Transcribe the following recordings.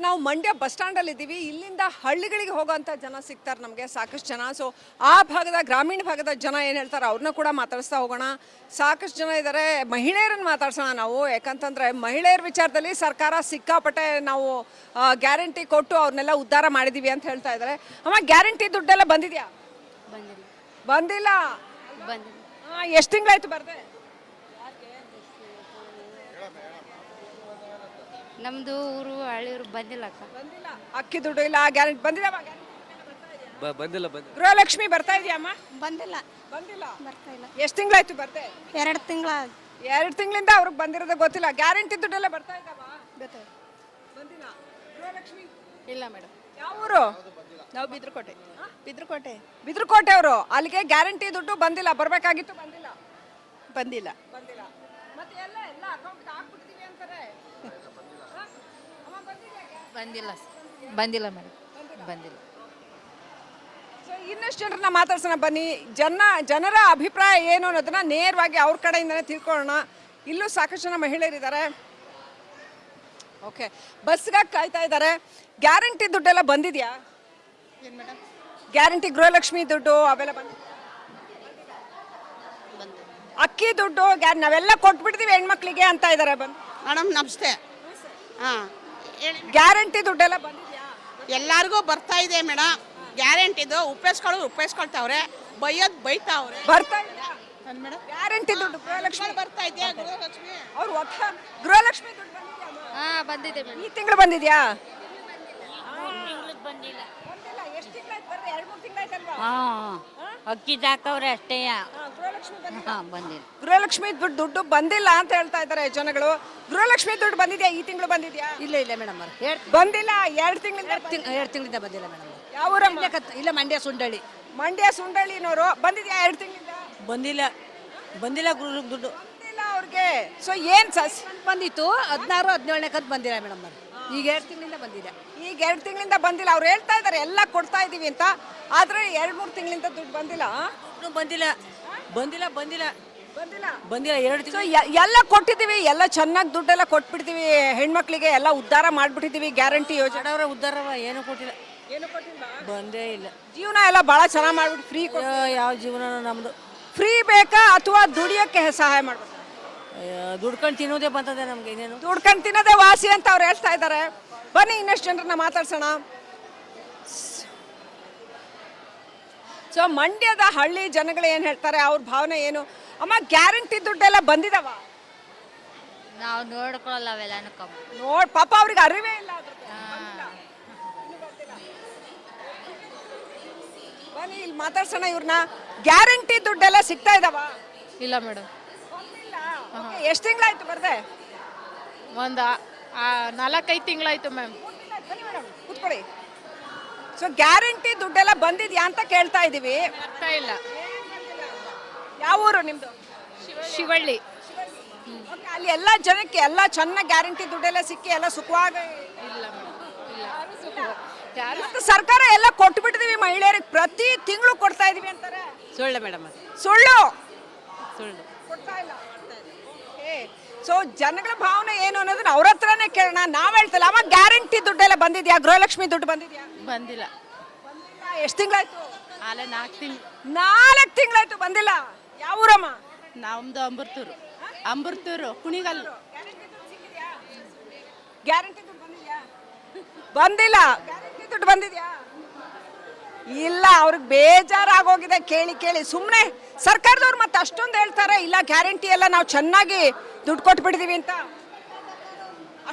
ನಾವು ಮಂಡ್ಯ ಬಸ್ ಸ್ಟ್ಯಾಂಡಲ್ಲಿ ಇದ್ದೀವಿ. ಇಲ್ಲಿಂದ ಹಳ್ಳಿಗಳಿಗೆ ಹೋಗೋಂಥ ಜನ ಸಿಗ್ತಾರೆ ನಮಗೆ, ಸಾಕಷ್ಟು ಜನ. ಸೊ ಆ ಭಾಗದ ಗ್ರಾಮೀಣ ಭಾಗದ ಜನ ಏನು ಹೇಳ್ತಾರೆ ಅವ್ರನ್ನ ಕೂಡ ಮಾತಾಡಿಸ್ತಾ ಹೋಗೋಣ. ಸಾಕಷ್ಟು ಜನ ಇದ್ದಾರೆ, ಮಹಿಳೆಯರನ್ನು ಮಾತಾಡ್ಸೋಣ ನಾವು. ಯಾಕಂತಂದರೆ ಮಹಿಳೆಯರ ವಿಚಾರದಲ್ಲಿ ಸರ್ಕಾರ ಸಿಕ್ಕಾಪಟ್ಟೆ ನಾವು ಗ್ಯಾರಂಟಿ ಕೊಟ್ಟು ಅವ್ರನ್ನೆಲ್ಲ ಉದ್ಧಾರ ಮಾಡಿದ್ದೀವಿ ಅಂತ ಹೇಳ್ತಾ ಇದ್ದಾರೆ. ಅಮ್ಮ, ಗ್ಯಾರಂಟಿ ದುಡ್ಡೆಲ್ಲ ಬಂದಿದೆಯಾ? ಬಂದಿಲ್ಲ. ಎಷ್ಟು ತಿಂಗಳಾಯ್ತು ಬರ್ದೆ? ನಮ್ದು ಊರು ಹಳ್ಳಿಯೂರು ಬಂದಿಲ್ಲ ಅಕ್ಕ. ಬಂದಿಲ್ಲ. ಅಕ್ಕಿ ದುಡ್ಡು ಇಲ್ಲ, ಗ್ಯಾರಂಟಿ ಬಂದಿಲ್ಲ. ಬಂದಿಲ್ಲ. ಗೃಹಲಕ್ಷ್ಮಿ ಬರ್ತಾ ಇದೆಯಮ್ಮ? ಬಂದಿಲ್ಲ. ಬಂದಿಲ್ಲ. ಬರ್ತಾ ಇಲ್ಲ. ಎಷ್ಟು ತಿಂಗಳಾಯ್ತು ಬರ್ದೆ? 2 ತಿಂಗಳ. 2 ತಿಂಗಳಿಂದ ಅವ್ರಿಗೆ ಬಂದಿರೋದು ಗೊತ್ತಿಲ್ಲ. ಗ್ಯಾರಂಟಿ ದುಡ್ಡೆಲ್ಲ ಬರ್ತಾ ಇದ್ದಾವ? ಬಂದಿಲ್ಲ. ಗೃಹಲಕ್ಷ್ಮಿ ಇಲ್ಲ ಮೇಡಮ್. ಯಾವ ಊರು? ನಾವು ಬಿದ್ರಕೋಟೆ. ಬಿದ್ರಕೋಟೆ ಅವರು. ಅಲ್ಲಿಗೆ ಗ್ಯಾರಂಟಿ ದುಡ್ಡು ಬಂದಿಲ್ಲ, ಬರಬೇಕಾಗಿತ್ತು, ಬಂದಿಲ್ಲ. ಬಂದಿಲ್ಲ. ಬಂದಿಲ್ಲ. ಮತ್ತೆ ಎಲ್ಲ ಅಕೌಂಟ್ಗೆ ಹಾಕ್ಬಿಟ್ಟಿದೀವಿ ಅಂತಾರೆ. ಬಂದಿಲ್ಲ ಮೇಡಮ್. ಬಂದಿಲ್ಲ. ಸೊ ಇನ್ನಷ್ಟು ಜನರನ್ನ ಮಾತಾಡ್ಸೋಣ ಬನ್ನಿ. ಜನರ ಅಭಿಪ್ರಾಯ ಏನು ಅನ್ನೋದನ್ನ ನೇರವಾಗಿ ಅವ್ರ ಕಡೆಯಿಂದನೇ ತಿಳ್ಕೊಳ್ಳೋಣ. ಇಲ್ಲೂ ಸಾಕಷ್ಟು ಜನ ಮಹಿಳೆಯರಿದ್ದಾರೆ. ಓಕೆ, ಬಸ್ಗಾಗಿ ಕಾಯ್ತಾ ಇದ್ದಾರೆ. ಗ್ಯಾರಂಟಿ ದುಡ್ಡೆಲ್ಲ ಬಂದಿದೆಯಾ? ಏನು ಮೇಡಮ್? ಗ್ಯಾರಂಟಿ ಗೃಹಲಕ್ಷ್ಮಿ ದುಡ್ಡು ಅವೆಲ್ಲ ಬಂದಿದೆ? ಅಕ್ಕಿ ದುಡ್ಡು ನಾವೆಲ್ಲ ಕೊಟ್ಬಿಡ್ತೀವಿ ಹೆಣ್ಮಕ್ಳಿಗೆ ಅಂತ ಇದ್ದಾರೆ. ಮೇಡಮ್ ನಮಸ್ತೆ. ಹಾಂ, ಗ್ಯಾರಂಟಿ ದುಡ್ಡೆಲ್ಲ ಬಂದಿದೆಯಾ? ಎಲ್ಲರಿಗೂ ಬರ್ತಾ ಇದೆ ಮೇಡಮ್. ಗ್ಯಾರಂಟಿದು ಉಪಯೋಗಿಸ್ಕೊಳ್ತಾವ್ರೆ, ಬೈಯೋದು ಬೈತಾವ್ರೆ. ಬರ್ತಾ ಇದೆಯಾ ಮೇಡಮ್? ಗ್ಯಾರಂಟಿ ದುಡ್ಡು ಗೃಹಲಕ್ಷ್ಮಿ ಬರ್ತಾ ಇದೆಯಾ? ಗೃಹಲಕ್ಷ್ಮಿ ಅವ್ರು ಗೃಹಲಕ್ಷ್ಮಿ ದುಡ್ಡು ಬಂದಿದೆ ಮೇಡಮ್. ಈ ತಿಂಗಳು ಬಂದಿದ್ಯಾ? ಬಂದಿಲ್ಲ. ಎಷ್ಟು ತಿಂಗಳಾಯ್ತು? ಬರ್ರಿ, 2-3 ತಿಂಗಳಾಯ್ತಲ್ವಾ? ಅಕ್ಕಿ ಹಾಕವ್ರೆ ಅಷ್ಟೇ. ಗೃಹಲಕ್ಷ್ಮಿ ಬಂದಿಲ್ಲ. ಗೃಹಲಕ್ಷ್ಮಿ ದುಡ್ಡು ಬಂದಿಲ್ಲ ಅಂತ ಹೇಳ್ತಾ ಇದ್ದಾರೆ ಜನಗಳು. ಗೃಹಲಕ್ಷ್ಮಿ ದುಡ್ಡು ಬಂದಿದ್ಯಾ? ಈ ತಿಂಗಳು ಬಂದಿದ್ಯಾ? ಇಲ್ಲ ಮೇಡಮ್. ಬಂದಿಲ್ಲ. 2 ತಿಂಗಳಿಂದ 2 ತಿಂಗಳಿಂದ ಬಂದಿಲ್ಲ ಮೇಡಮ್. ಯಾವ ಊರಮ್ಮ? ಇಲ್ಲ, ಮಂಡ್ಯ ಸುಂಡಳ್ಳಿ. ಮಂಡ್ಯ ಸುಂಡಳ್ಳಿನವರು. ಬಂದಿದ್ಯಾ 2 ತಿಂಗಳಿಂದ? ಬಂದಿಲ್ಲ ದುಡ್ಡು. ಬಂದಿಲ್ಲ ಅವ್ರಿಗೆ. ಸೊ ಏನ್ ಬಂದಿತ್ತು 16-17ನೇ ಕಂತು ಬಂದಿಲ್ಲ ಮೇಡಮ್. ಈಗ 2 ತಿಂಗಳಿಂದ ಬಂದಿದೆ. ಈಗ 2 ತಿಂಗಳಿಂದ ಬಂದಿಲ್ಲ. ಅವ್ರು ಹೇಳ್ತಾ ಇದ್ದಾರೆ ಎಲ್ಲ ಕೊಡ್ತಾ ಇದೀವಿ ಅಂತ. ಆದ್ರೆ 2-3 ತಿಂಗಳಿಂದ ದುಡ್ಡು ಬಂದಿಲ್ಲ. ಬಂದಿಲ್ಲ. 2 ಸೊ ಎಲ್ಲ ಕೊಟ್ಟಿದ್ದೀವಿ, ಎಲ್ಲ ಚೆನ್ನಾಗಿ ದುಡ್ಡೆಲ್ಲ ಕೊಟ್ಬಿಡ್ತೀವಿ ಹೆಣ್ಮಕ್ಳಿಗೆ, ಎಲ್ಲ ಉದ್ಧಾರ ಮಾಡ್ಬಿಟ್ಟಿದೀವಿ. ಗ್ಯಾರಂಟಿ ಯೋಜನೆ ಉದ್ದಾರ ಏನು ಕೊಟ್ಟಿಲ್ಲ. ಏನು ಕೊಟ್ಟಿಲ್ಲ. ಬಂದೇ ಇಲ್ಲ. ಜೀವನ ಎಲ್ಲ ಬಹಳ ಚೆನ್ನಾಗಿ ಮಾಡ್ಬಿಟ್ಟು ಫ್ರೀ. ಯಾವ ಜೀವನ ನಮ್ದು? ಫ್ರೀ ಬೇಕಾ ಅಥವಾ ದುಡಿಯೋಕ್ಕೆ ಸಹಾಯ ಮಾಡ್ಬೇಕು? ದುಡ್ಕೊಂಡು ತಿನ್ನೋದೇ ಬಂತದೆ ನಮ್ಗೆ. ಇನ್ನೇನು ದುಡ್ಕೊಂಡು ತಿನ್ನೋದೇ ವಾಸಿ ಅಂತ ಅವ್ರು ಹೇಳ್ತಾ ಇದ್ದಾರೆ. ಬನ್ನಿ ಇನ್ನಷ್ಟು ಜನರನ್ನ ಮಾತಾಡ್ಸೋಣ. ಸೊ ಮಂಡ್ಯದ ಹಳ್ಳಿ ಜನಗಳು ಏನು ಹೇಳ್ತಾರೆ, ಅವ್ರ ಭಾವನೆ ಏನು? ಅಮ್ಮ, ಗ್ಯಾರಂಟಿ ದುಡ್ಡೆಲ್ಲ ಬಂದಿದಾವ? ನಾವು ನೋಡ್ಕೊಳ್ಳಲ್ಲ ಅವೆಲ್ಲ. ಪಾಪ ಅವ್ರಿಗೆ ಅರಿವೇ ಇಲ್ಲ. ಬನ್ನಿ ಇಲ್ಲಿ ಮಾತಾಡ್ಸೋಣ ಇವ್ರನ್ನ. ಗ್ಯಾರಂಟಿ ದುಡ್ಡೆಲ್ಲ ಸಿಗ್ತಾ ಇದಾವ? ಇಲ್ಲ ಮೇಡಮ್. ಎಷ್ಟು ತಿಂಗಳಾಯ್ತು ಬರ್ದೆ? ಒಂದು 4-5 ತಿಂಗಳಾಯ್ತು ಮ್ಯಾಮ್. ಕೂತ್ಕೊಳ್ಳಿ. ಸೊ ಗ್ಯಾರಂಟಿ ದುಡ್ಡೆಲ್ಲ ಬಂದಿದ್ಯಾ ಅಂತ ಕೇಳ್ತಾ ಇದೀವಿ. ಬರ್ತಾ ಇಲ್ಲ. ಯಾವ ಊರು ನಿಮ್ದು? ಶಿವಳ್ಳಿ. ಅಲ್ಲಿ ಎಲ್ಲ ಜನಕ್ಕೆ ಎಲ್ಲ ಚೆನ್ನಾಗಿ ಗ್ಯಾರಂಟಿ ದುಡ್ಡೆಲ್ಲ ಸಿಕ್ಕಿ ಎಲ್ಲ ಸುಖವಾಗಿ? ಸರ್ಕಾರ ಎಲ್ಲ ಕೊಟ್ಟು ಬಿಟ್ಟಿದೀವಿ ಮಹಿಳೆಯರಿಗೆ, ಪ್ರತಿ ತಿಂಗಳು ಕೊಡ್ತಾ ಇದೀವಿ ಅಂತಾರೆ. ಸುಳ್ಳು ಮೇಡಮ್. ಸುಳ್ಳು ಕೊಡ್ತಾ ಇಲ್ಲ. ಸೊ ಜನಗಳ ಭಾವನೆ ಏನು ಅನ್ನೋದನ್ನ ಅವ್ರ ಹತ್ರನೇ ಕೇಳೋಣ. ನಾವ್ ಹೇಳ್ತಲ್ಲ. ಅಮ್ಮ, ಗ್ಯಾರಂಟಿ ದುಡ್ಡೆಲ್ಲ ಬಂದಿದ್ಯಾ? ಗೃಹಲಕ್ಷ್ಮಿ ದುಡ್ಡು ಬಂದಿದ್ಯಾ? ಬಂದಿಲ್ಲ. ಎಷ್ಟು ತಿಂಗಳಾಯ್ತು? 4 ತಿಂಗಳು. 4 ತಿಂಗಳಾಯ್ತು ಬಂದಿಲ್ಲ. ಯಾವ ಊರಮ್ಮ? ನಮ್ದು ಅಂಬರ್ತೂರು ಕುಣಿಗಲ್ಲು. ಗ್ಯಾರಂಟಿ ದುಡ್ಡು ಬಂದಿದ್ಯಾ? ಬಂದಿಲ್ಲ. ಗ್ಯಾರಂಟಿ ದುಡ್ಡು ಬಂದಿದ್ಯಾ? ಇಲ್ಲ. ಅವ್ರಿಗೆ ಬೇಜಾರಾಗೋಗಿದೆ ಕೇಳಿ. ಸುಮ್ಮನೆ ಸರ್ಕಾರದವ್ರು ಮತ್ತೆ ಅಷ್ಟೊಂದು ಹೇಳ್ತಾರೆ, ಇಲ್ಲ ಗ್ಯಾರಂಟಿ ಎಲ್ಲ ನಾವು ಚೆನ್ನಾಗಿ ದುಡ್ಡು ಕೊಟ್ಬಿಟ್ಟಿದೀವಿ ಅಂತ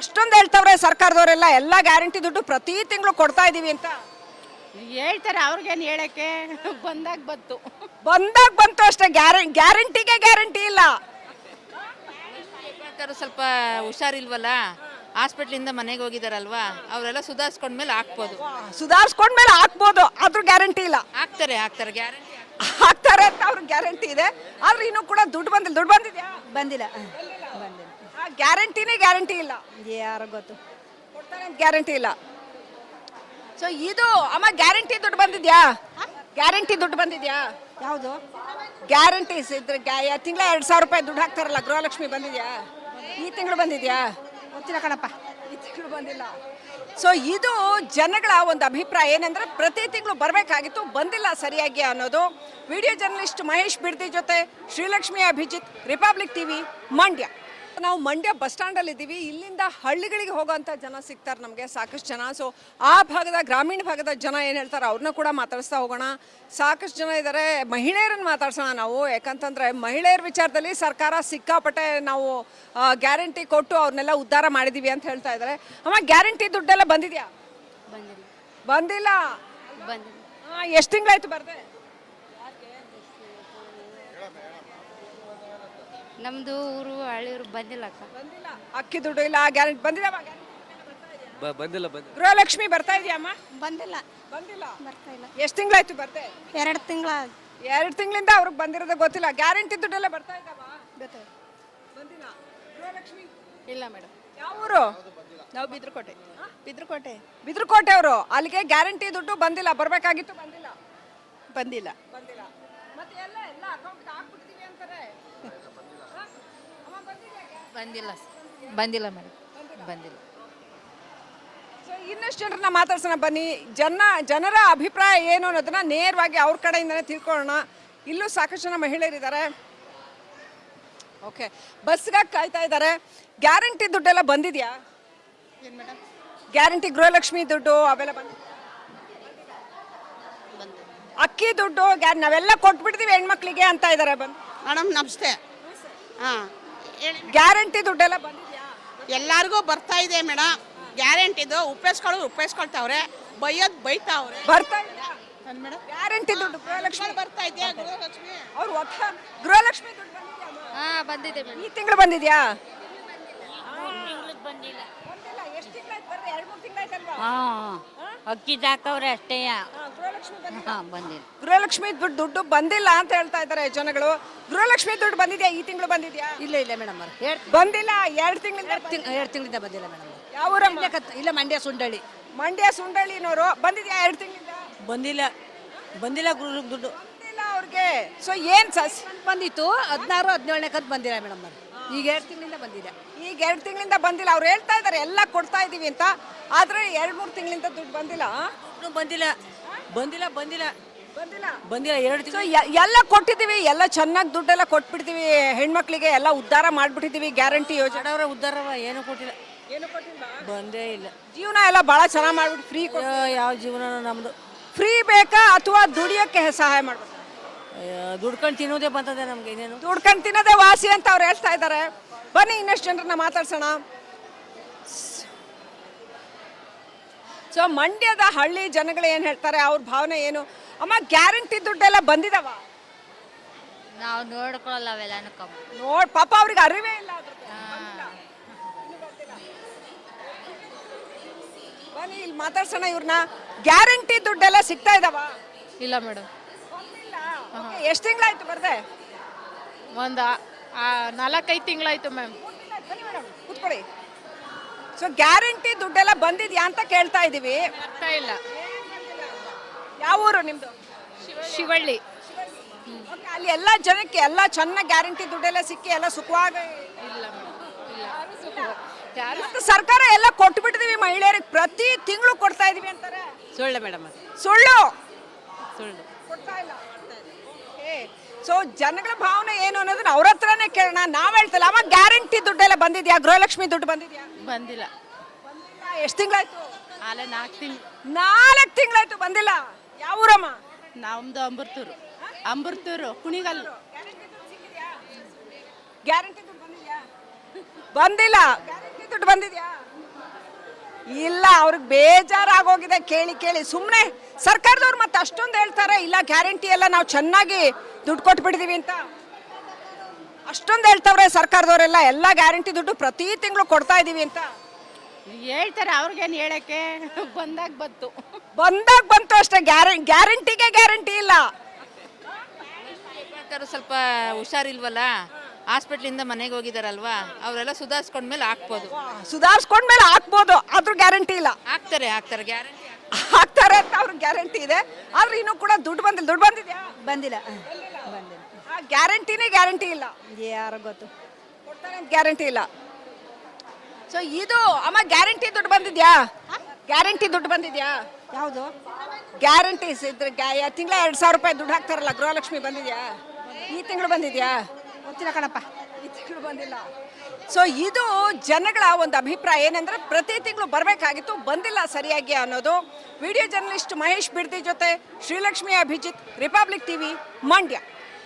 ಅಷ್ಟೊಂದು ಹೇಳ್ತಾವ್ರೆ ಸರ್ಕಾರದವರೆಲ್ಲ. ಎಲ್ಲ ಗ್ಯಾರಂಟಿ ದುಡ್ಡು ಪ್ರತಿ ತಿಂಗಳು ಕೊಡ್ತಾ ಇದೀವಿ ಅಂತ ಹೇಳ್ತಾರೆ. ಅವ್ರಿಗೇನು ಹೇಳಕ್ಕೆ ಬಂದಾಗ ಬಂತು ಅಷ್ಟೇ. ಗ್ಯಾರಂಟಿಗೆ ಗ್ಯಾರಂಟಿ ಇಲ್ಲ. ಸ್ವಲ್ಪ ಹುಷಾರಿಲ್ವಲ್ಲ, ಹಾಸ್ಪಿಟ್ಲಿಂದ ಮನೆಗೆ ಹೋಗಿದಾರಲ್ವಾ, ಅವರೆಲ್ಲ ಸುಧಾರಿಸ್ಕೊಂಡ್ಮೇಲೆ ಹಾಕ್ಬೋದು. ಆದ್ರೂ ಗ್ಯಾರಂಟಿ ಇಲ್ಲ. ಹಾಕ್ತಾರೆ ಗ್ಯಾರಂಟಿ ಹಾಕ್ತಾರೆ ಅಂತ ಅವ್ರಿಗೆ ಗ್ಯಾರಂಟಿ ಇದೆ. ಆದ್ರೆ ಇನ್ನೂ ಕೂಡ ದುಡ್ಡು ಬಂದಿಲ್ಲ. ದುಡ್ಡು ಬಂದಿದ್ಯಾ? ಬಂದಿಲ್ಲ. ಗ್ಯಾರಂಟಿನೇ ಗ್ಯಾರಂಟಿ ಇಲ್ಲ. ಯಾರು ಗೊತ್ತು ಕೊಡ್ತಾರೆ ಅಂತ ಗ್ಯಾರಂಟಿ ಇಲ್ಲ. ಸೊ ಇದು ಅಮ್ಮ, ಗ್ಯಾರಂಟಿ ದುಡ್ಡು ಬಂದಿದ್ಯಾ? ಗ್ಯಾರಂಟಿ ದುಡ್ಡು ಬಂದಿದ್ಯಾ? ಯಾವುದು ಗ್ಯಾರಂಟಿ ಇದ್ರೆ ತಿಂಗಳ 2,000 ರೂಪಾಯಿ ದುಡ್ಡು ಹಾಕ್ತಾರಲ್ಲ, ಗೃಹಲಕ್ಷ್ಮಿ ಬಂದಿದ್ಯಾ? ಈ ತಿಂಗಳು ಬಂದಿದ್ಯಾ? ಗೊತ್ತಿಲ್ಲ ಕಣಪ್ಪ. ಈ ತಿಂಗಳು ಬಂದಿಲ್ಲ. ಸೊ ಇದು ಜನಗಳ ಒಂದು ಅಭಿಪ್ರಾಯ ಏನಂದ್ರೆ ಪ್ರತಿ ತಿಂಗಳು ಬರಬೇಕಾಗಿತ್ತು, ಬಂದಿಲ್ಲ ಸರಿಯಾಗಿ ಅನ್ನೋದು. ವಿಡಿಯೋ ಜರ್ನಲಿಸ್ಟ್ ಮಹೇಶ್ ಬಿಡ್ದಿ ಜೊತೆ ಶ್ರೀಲಕ್ಷ್ಮಿ ಅಭಿಜಿತ್, ರಿಪಬ್ಲಿಕ್ ಟಿವಿ, ಮಂಡ್ಯ. ನಾವು ಮಂಡ್ಯ ಬಸ್ ಸ್ಟ್ಯಾಂಡಲ್ಲಿ ಇದ್ದೀವಿ. ಇಲ್ಲಿಂದ ಹಳ್ಳಿಗಳಿಗೆ ಹೋಗೋಂಥ ಜನ ಸಿಗ್ತಾರೆ ನಮಗೆ ಸಾಕಷ್ಟು ಜನ. ಸೊ ಆ ಭಾಗದ ಗ್ರಾಮೀಣ ಭಾಗದ ಜನ ಏನು ಹೇಳ್ತಾರೆ ಅವ್ರನ್ನ ಕೂಡ ಮಾತಾಡಿಸ್ತಾ ಹೋಗೋಣ. ಸಾಕಷ್ಟು ಜನ ಇದ್ದಾರೆ, ಮಹಿಳೆಯರನ್ನು ಮಾತಾಡ್ಸೋಣ ನಾವು. ಯಾಕಂತಂದರೆ ಮಹಿಳೆಯರ ವಿಚಾರದಲ್ಲಿ ಸರ್ಕಾರ ಸಿಕ್ಕಾಪಟ್ಟೆ ನಾವು ಗ್ಯಾರಂಟಿ ಕೊಟ್ಟು ಅವ್ರನ್ನೆಲ್ಲ ಉದ್ಧಾರ ಮಾಡಿದ್ದೀವಿ ಅಂತ ಹೇಳ್ತಾ ಇದ್ದಾರೆ. ಅಮ್ಮ, ಗ್ಯಾರಂಟಿ ದುಡ್ಡೆಲ್ಲ ಬಂದಿದೆಯಾ? ಬಂದಿಲ್ಲ. ಎಷ್ಟು ತಿಂಗಳಾಯ್ತು ಬರ್ದೆ? ನಮ್ದು ಊರು ಹಳ್ಳಿಯೂರು ಬಂದಿಲ್ಲ ಅಕ್ಕ. ಬಂದಿಲ್ಲ. ಅಕ್ಕಿ ದುಡ್ಡು ಇಲ್ಲ, ಗ್ಯಾರಂಟಿ ಬಂದಿಲ್ಲ. ಬಂದಿಲ್ಲ ಗೃಹಲಕ್ಷ್ಮಿ ಬರ್ತಾ ಇದೆಯಮ್ಮ? ಬಂದಿಲ್ಲ. ಬಂದಿಲ್ಲ. ಬರ್ತಾ ಇಲ್ಲ. ಎಷ್ಟು ತಿಂಗಳಾಯ್ತು ಬರ್ತೆ? 2 ತಿಂಗಳ 2 ತಿಂಗಳಿಂದ ಅವ್ರಿಗೆ ಬಂದಿರೋದು ಗೊತ್ತಿಲ್ಲ. ಗ್ಯಾರಂಟಿ ದುಡ್ಡೆಲ್ಲ ಬರ್ತಾ ಇದ್ದಾವ? ಬಂದಿಲ್ಲ. ಗೃಹಲಕ್ಷ್ಮಿ ಇಲ್ಲ ಮೇಡಮ್. ಯಾವ ಊರು? ನಾವು ಬಿದ್ರಕೋಟೆ. ಬಿದ್ರಕೋಟೆ ಅವರು. ಅಲ್ಲಿಗೆ ಗ್ಯಾರಂಟಿ ದುಡ್ಡು ಬಂದಿಲ್ಲ, ಬರಬೇಕಾಗಿತ್ತು, ಬಂದಿಲ್ಲ. ಬಂದಿಲ್ಲ. ಬಂದಿಲ್ಲ. ಮತ್ತೆ ಎಲ್ಲ ಅಕೌಂಟ್ ಹಾಕ್ಬಿಡ್ತೀವಿ ಅಂತಾರೆ. ಬಂದಿಲ್ಲ ಮೇಡಮ್, ಬಂದಿಲ್ಲ. ಸೊ ಇನ್ನಷ್ಟು ಜನರನ್ನ ಮಾತಾಡ್ಸೋಣ ಬನ್ನಿ. ಜನರ ಅಭಿಪ್ರಾಯ ಏನು ಅನ್ನೋದನ್ನ ನೇರವಾಗಿ ಅವ್ರ ಕಡೆಯಿಂದನೇ ತಿಳ್ಕೊಳ್ಳೋಣ. ಇಲ್ಲೂ ಸಾಕಷ್ಟು ಜನ ಮಹಿಳೆಯರಿದ್ದಾರೆ. ಓಕೆ, ಬಸ್ಗಾಗಿ ಕಾಯ್ತಾ ಇದ್ದಾರೆ. ಗ್ಯಾರಂಟಿ ದುಡ್ಡೆಲ್ಲ ಬಂದಿದೆಯಾ? ಏನು ಮೇಡಮ್? ಗ್ಯಾರಂಟಿ ಗೃಹಲಕ್ಷ್ಮಿ ದುಡ್ಡು ಅವೆಲ್ಲ ಬಂದಿದೆ? ಅಕ್ಕಿ ದುಡ್ಡು ನಾವೆಲ್ಲ ಕೊಟ್ಬಿಡ್ತೀವಿ ಹೆಣ್ಮಕ್ಳಿಗೆ ಅಂತ ಇದ್ದಾರೆ. ಮೇಡಮ್ ನಮಸ್ತೆ. ಹಾಂ, ಗ್ಯಾರಂಟಿ ದುಡ್ಡೆಲ್ಲ ಬಂದಿದೆಯಾ? ಎಲ್ಲರಿಗೂ ಬರ್ತಾ ಇದೆ ಮೇಡಮ್. ಗ್ಯಾರಂಟಿದು ಉಪಯೋಗಿಸ್ಕೊಳ್ತಾವ್ರೆ, ಬೈಯೋದು ಬೈತಾವ್ರೆ. ಬರ್ತಾ ಇದೆಯಾ ಮೇಡಮ್? ಗ್ಯಾರಂಟಿ ದುಡ್ಡು ಗೃಹಲಕ್ಷ್ಮಿ ಬರ್ತಾ ಇದೆಯಾ? ಗೃಹಲಕ್ಷ್ಮಿ ಅವ್ರು ಗೃಹಲಕ್ಷ್ಮಿ ದುಡ್ಡು ಬಂದಿದೆ ಈ ತಿಂಗಳು ಬಂದಿದ್ಯಾ? ಬಂದಿಲ್ಲ. ಎಷ್ಟು ತಿಂಗಳಾಯ್ತು? ಬರ್ರಿ, 2-3 ತಿಂಗಳಾಯ್ತಲ್ವಾ? ಅಕ್ಕಿ ಹಾಕವ್ರೆ ಅಷ್ಟೇ. ಗೃಹಲಕ್ಷ್ಮಿ ಬಂದಿಲ್ಲ. ಬಂದಿಲ್ಲ. ಗೃಹಲಕ್ಷ್ಮಿ ದುಡ್ಡು ಬಂದಿಲ್ಲ ಅಂತ ಹೇಳ್ತಾ ಇದ್ದಾರೆ ಜನಗಳು. ಗೃಹಲಕ್ಷ್ಮಿ ದುಡ್ಡು ಬಂದಿದ್ಯಾ? ಈ ತಿಂಗಳು ಬಂದಿದ್ಯಾ? ಇಲ್ಲ ಮೇಡಮ್. ಬಂದಿಲ್ಲ. 2 ತಿಂಗಳಿಂದ 2 ತಿಂಗಳಿಂದ ಬಂದಿಲ್ಲ ಮೇಡಮ್. ಯಾವ ಊರಮ್ಮ? ಇಲ್ಲ ಮಂಡ್ಯ ಸುಂಡಳ್ಳಿ. ಮಂಡ್ಯ ಸುಂಡಳ್ಳಿನವರು. ಬಂದಿದ್ಯಾ 2 ತಿಂಗಳಿಂದ? ಬಂದಿಲ್ಲ. ದುಡ್ಡು ಬಂದಿಲ್ಲ ಅವ್ರಿಗೆ. ಸೊ ಏನ್ ಬಂದಿತ್ತು 16-17ನೇ ಕಂತು ಬಂದಿಲ್ಲ ಮೇಡಮ್. ಈಗ 2 ತಿಂಗಳಿಂದ ಬಂದಿದೆ. ಈಗ 2 ತಿಂಗಳಿಂದ ಬಂದಿಲ್ಲ. ಅವ್ರು ಹೇಳ್ತಾ ಇದ್ದಾರೆ ಎಲ್ಲ ಕೊಡ್ತಾ ಇದೀವಿ ಅಂತ. ಆದ್ರೆ 2-3 ತಿಂಗಳಿಂದ ದುಡ್ಡು ಬಂದಿಲ್ಲ. ಬಂದಿಲ್ಲ. 2 ಸೊ ಎಲ್ಲ ಕೊಟ್ಟಿದ್ದೀವಿ, ಎಲ್ಲ ಚೆನ್ನಾಗಿ ದುಡ್ಡೆಲ್ಲ ಕೊಟ್ಬಿಡ್ತೀವಿ ಹೆಣ್ಮಕ್ಳಿಗೆ, ಎಲ್ಲ ಉದ್ಧಾರ ಮಾಡ್ಬಿಟ್ಟಿದೀವಿ ಗ್ಯಾರಂಟಿ ಯೋಜನೆ. ತಿಂಗಳ ಉದ್ದಾರವ ಏನು ಕೊಟ್ಟಿಲ್ಲ. ಏನು ಕೊಟ್ಟಿಲ್ಲ? ಬಂದೇ ಇಲ್ಲ. ಜೀವನ ಎಲ್ಲ ಬಹಳ ಚೆನ್ನಾಗಿ ಮಾಡ್ಬಿಟ್ಟು ಫ್ರೀ. ಯಾವ ಜೀವನ ನಮ್ದು? ಫ್ರೀ ಬೇಕಾ ಅಥವಾ ದುಡಿಯೋಕ್ಕೆ ಸಹಾಯ ಮಾಡ್ಬೇಕು? ದುಡ್ಕೊಂಡು ತಿನ್ನೋದೇ ಬಂತದೆ ನಮ್ಗೆ. ಇನ್ನೇನು ದುಡ್ಕೊಂಡು ತಿನ್ನೋದೇ ವಾಸಿ ಅಂತ ಅವ್ರು ಹೇಳ್ತಾ ಇದ್ದಾರೆ. ಬನ್ನಿ ಇನ್ನಷ್ಟು ಜನರನ್ನ ಮಾತಾಡ್ಸೋಣ. ಸೊ ಮಂಡ್ಯದ ಹಳ್ಳಿ ಜನಗಳು ಏನು ಹೇಳ್ತಾರೆ, ಅವ್ರ ಭಾವನೆ ಏನು? ಅಮ್ಮ, ಗ್ಯಾರಂಟಿ ದುಡ್ಡೆಲ್ಲ ಬಂದಿದಾವ? ನಾವು ನೋಡ್ಕೊಳ್ಳಲ್ಲ ಅವೆಲ್ಲ ಪಾಪ ಅವ್ರಿಗೆ ಅರಿವೇ ಇಲ್ಲ ಅದ್ರ ಬಗ್ಗೆ. ಬನ್ನಿ ಇಲ್ಲಿ ಮಾತಾಡ್ಸೋಣ ಇವ್ರನ್ನ. ಗ್ಯಾರಂಟಿ ದುಡ್ಡೆಲ್ಲ ಸಿಗ್ತಾ ಇದಾವ? ಇಲ್ಲ ಮೇಡಮ್. ಎಷ್ಟು ತಿಂಗಳಾಯ್ತು ಬರ್ದೆ? ಒಂದು 4-5 ತಿಂಗಳಾಯ್ತು ಮ್ಯಾಮ್. ಬನ್ನಿ ಮೇಡಮ್, ಕೂತ್ಕೊಳ್ಳಿ. ಸೊ ಗ್ಯಾರಂಟಿ ದುಡ್ಡೆಲ್ಲ ಬಂದಿದ್ಯಾ ಅಂತ ಕೇಳ್ತಾ ಇದೀವಿ. ಬರ್ತಾ ಇಲ್ಲ. ಯಾವ ಊರು ನಿಮ್ದು? ಶಿವಳ್ಳಿ. Okay, ಅಲ್ಲಿ ಎಲ್ಲ ಜನಕ್ಕೆ ಎಲ್ಲ ಚೆನ್ನಾಗಿ ಗ್ಯಾರಂಟಿ ದುಡ್ಡೆಲ್ಲ ಸಿಕ್ಕಿ ಎಲ್ಲ ಸುಖವಾಗಿ? ಇಲ್ಲ ಯಾರು ಮತ್ತೆ ಸರ್ಕಾರ ಎಲ್ಲ ಕೊಟ್ಬಿಟ್ಟಿದೀವಿ ಮಹಿಳೆಯರಿಗೆ, ಪ್ರತಿ ತಿಂಗಳು ಕೊಡ್ತಾ ಇದೀವಿ ಅಂತಾರೆ. ಸುಳ್ಳು ಮೇಡಮ್. ಸುಳ್ಳು. ಸುಳ್ಳು. ಕೊಡ್ತಾ ಇಲ್ಲ. ಸೊ ಜನಗಳ ಭಾವನೆ ಏನು ಅನ್ನೋದನ್ನ ಅವ್ರ ಹತ್ರನೇ ಕೇಳೋಣ. ನಾವ್ ಹೇಳ್ತಲ್ಲ. ಅಮ್ಮ, ಗ್ಯಾರಂಟಿ ದುಡ್ಡೆಲ್ಲ ಬಂದಿದ್ಯಾ? ಗೃಹಲಕ್ಷ್ಮಿ ದುಡ್ಡು ಬಂದಿದ್ಯಾ? ಬಂದಿಲ್ಲ. ಎಷ್ಟು ತಿಂಗಳಾಯ್ತು? 4 ತಿಂಗಳು. 4 ತಿಂಗಳಾಯ್ತು ಬಂದಿಲ್ಲ. ಯಾವ ಊರಮ್ಮ? ನಮ್ದು ಅಂಬರ್ತೂರು ಕುಣಿಗಲ್. ಗ್ಯಾರಂಟಿ ದುಡ್ಡು ಬಂದಿದ್ಯಾ? ಬಂದಿಲ್ಲ. ಗ್ಯಾರಂಟಿ ದುಡ್ಡು ಬಂದಿದ್ಯಾ? ಇಲ್ಲ. ಅವ್ರಿಗೆ ಬೇಜಾರಾಗೋಗಿದೆ ಕೇಳಿ. ಸುಮ್ಮನೆ ಸರ್ಕಾರದವ್ರು ಮತ್ತೆ ಅಷ್ಟೊಂದು ಹೇಳ್ತಾರೆ, ಇಲ್ಲ ಗ್ಯಾರಂಟಿ ಎಲ್ಲ ನಾವು ಚೆನ್ನಾಗಿ ದುಡ್ಡು ಕೊಟ್ಬಿಟ್ಟಿದೀವಿ ಅಂತ ಅಷ್ಟೊಂದು ಹೇಳ್ತಾವ್ರೆ ಸರ್ಕಾರದವರೆಲ್ಲ. ಎಲ್ಲ ಗ್ಯಾರಂಟಿ ದುಡ್ಡು ಪ್ರತಿ ತಿಂಗಳು ಕೊಡ್ತಾ ಇದೀವಿ ಅಂತ ಹೇಳ್ತಾರೆ. ಅವ್ರಿಗೇನು ಹೇಳಕ್ಕೆ ಬಂದಾಗ ಬಂತು ಅಷ್ಟೇ. ಗ್ಯಾರಂಟಿಗೆ ಗ್ಯಾರಂಟಿ ಇಲ್ಲ. ಸ್ವಲ್ಪ ಹುಷಾರಿಲ್ವಲ್ಲ, ಹಾಸ್ಪಿಟ್ಲಿಂದ ಮನೆಗೆ ಹೋಗಿದಾರಲ್ವಾ, ಅವರೆಲ್ಲ ಸುಧಾರಿಸ್ಕೊಂಡ್ಮೇಲೆ ಹಾಕ್ಬೋದು. ಸುಧಾರಿಸ್ಕೊಂಡ್ಮೇಲೆ ಹಾಕ್ಬೋದು, ಆದ್ರೂ ಗ್ಯಾರಂಟಿ ಇಲ್ಲ. ಹಾಕ್ತಾರೆ ಗ್ಯಾರಂಟಿ ಹಾಕ್ತಾರೆ ಅಂತ ಅವ್ರಿಗೆ ಗ್ಯಾರಂಟಿ ಇದೆ. ಆದ್ರೆ ಇನ್ನೂ ಕೂಡ ದುಡ್ಡು ಬಂದಿಲ್ಲ. ದುಡ್ಡು ಬಂದಿದ್ಯಾ? ಬಂದಿಲ್ಲ. ಗ್ಯಾರಂಟಿನೇ ಗ್ಯಾರಂಟಿ ಇಲ್ಲ. ಯಾರು ಗೊತ್ತು? ಕೊಡ್ತಾರೆ ಅಂತ ಗ್ಯಾರಂಟಿ ಇಲ್ಲ. ಸೊ ಇದು ಅಮ್ಮ ಗ್ಯಾರಂಟಿ ದುಡ್ಡು ಬಂದಿದ್ಯಾ? ಗ್ಯಾರಂಟಿ ದುಡ್ಡು ಬಂದಿದ್ಯಾ? ಯಾವುದು? ಗ್ಯಾರಂಟೀಸ್ ಇದ್ರೆ ತಿಂಗಳ 2,000 ರೂಪಾಯಿ ದುಡ್ಡು ಹಾಕ್ತಾರಲ್ಲ, ಗೃಹಲಕ್ಷ್ಮಿ ಬಂದಿದ್ಯಾ? ಈ ತಿಂಗಳು ಬಂದಿದ್ಯಾ? ಗೊತ್ತಿಲ್ಲ ಕಣಪ್ಪ. ಈ ತಿಂಗಳು ಬಂದಿಲ್ಲ. ಸೊ ಇದು ಜನಗಳ ಒಂದು ಅಭಿಪ್ರಾಯ ಏನಂದ್ರೆ ಪ್ರತಿ ತಿಂಗಳು ಬರಬೇಕಾಗಿತ್ತು, ಬಂದಿಲ್ಲ ಸರಿಯಾಗಿ ಅನ್ನೋದು. ವಿಡಿಯೋ ಜರ್ನಲಿಸ್ಟ್ ಮಹೇಶ್ ಬಿಡ್ದಿ ಜೊತೆ ಶ್ರೀಲಕ್ಷ್ಮಿ ಅಭಿಜಿತ್, ರಿಪಬ್ಲಿಕ್ ಟಿವಿ, ಮಂಡ್ಯ.